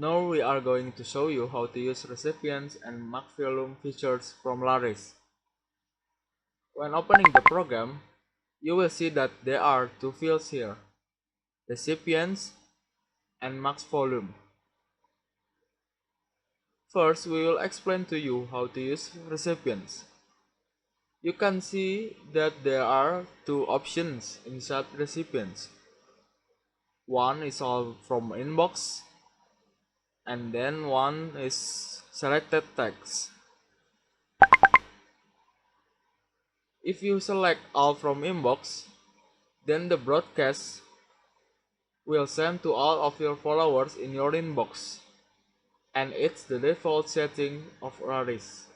Now we are going to show you how to use recipients and mark volume features from Laris. When opening the program, you will see that there are two fields here, recipients and max volume. First, we will explain to you how to use recipients. You can see that there are two options inside recipients. One is all from inbox, and then one is selected text. If you select all from inbox, then the broadcast will send to all of your followers in your inbox, and it's the default setting of Laris.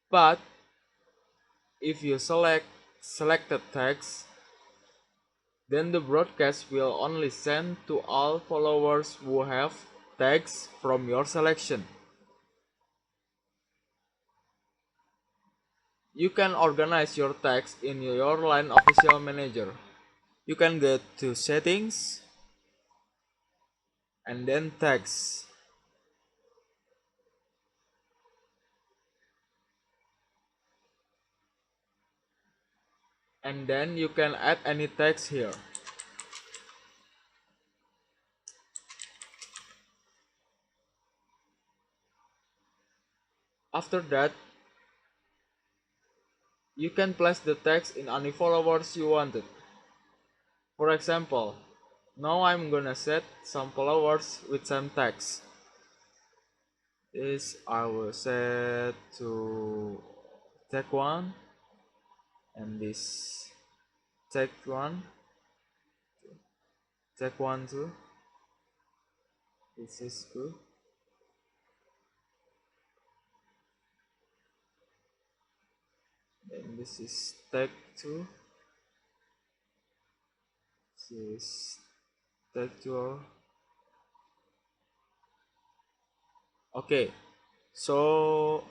But if you select selected text, then the broadcast will only send to all followers who have tags from your selection. You can organize your tags in your Line Official Manager. You can go to Settings and then Tags. And then you can add any text here. After that, you can place the text in any followers you wanted. For example, now I'm gonna set some followers with some text. This I will set to tag 1 and this tag 1, tag 1 too. This is good. And this is tag 2. This is tag 2. Okay, so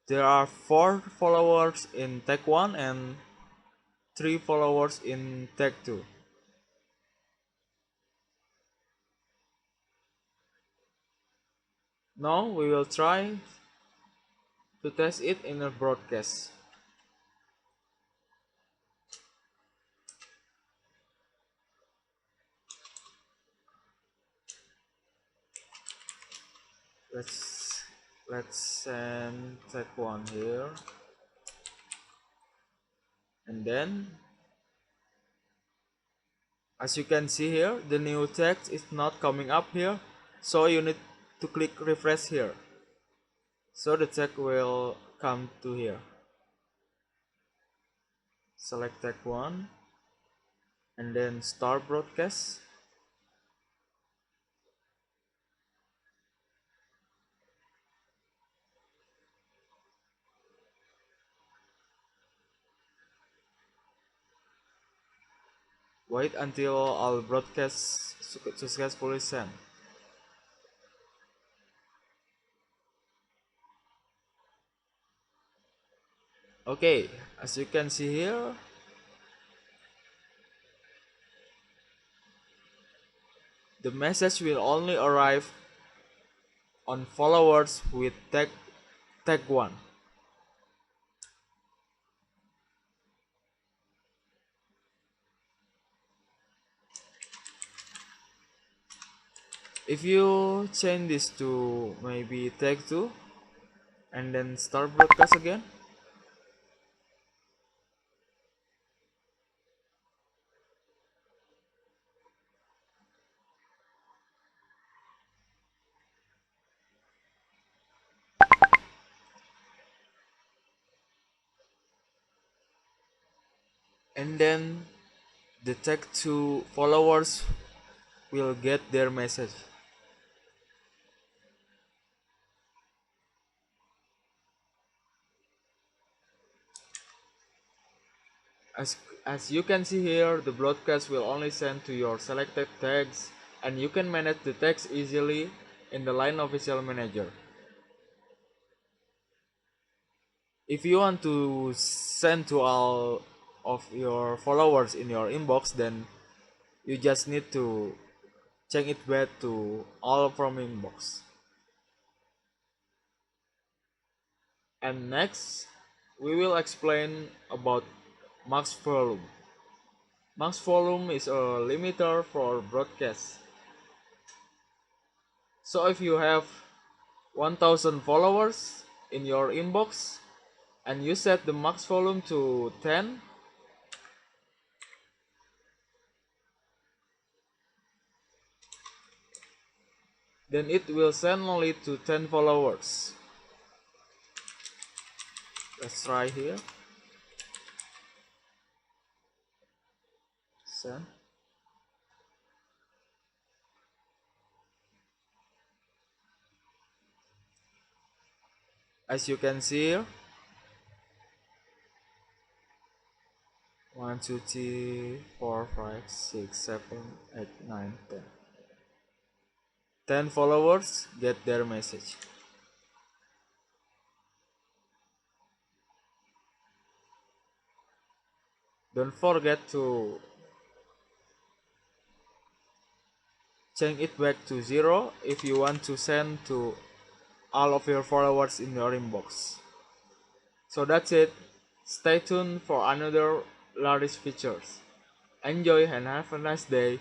there are 4 followers in tag 1 and 3 followers in tag 2. Now we will try to test it in a broadcast. Let's send tag 1 here, and then as you can see here, the new text is not coming up here, so you need to click refresh here, so the tag will come to here. Select tag 1 and then start broadcast. Wait until all broadcasts successfully sent. Okay, as you can see here, the message will only arrive on followers with tag 1. If you change this to maybe tag 2 and then start broadcast again, and then the tag 2 followers will get their message. As you can see here, the broadcast will only send to your selected tags, and you can manage the tags easily in the Line Official Manager. If you want to send to all of your followers in your inbox, then you just need to change it back to all from inbox. And next, we will explain about max volume. Max volume is a limiter for broadcast. So if you have 1000 followers in your inbox and you set the max volume to 10, then it will send only to 10 followers. Let's try here. Send. As you can see here, 1, 2, 3, 4, 5, 6, 7, 8, 9, 10. 10 followers get their message. Don't forget to change it back to 0 if you want to send to all of your followers in your inbox. So that's it. Stay tuned for another Laris features. Enjoy and have a nice day.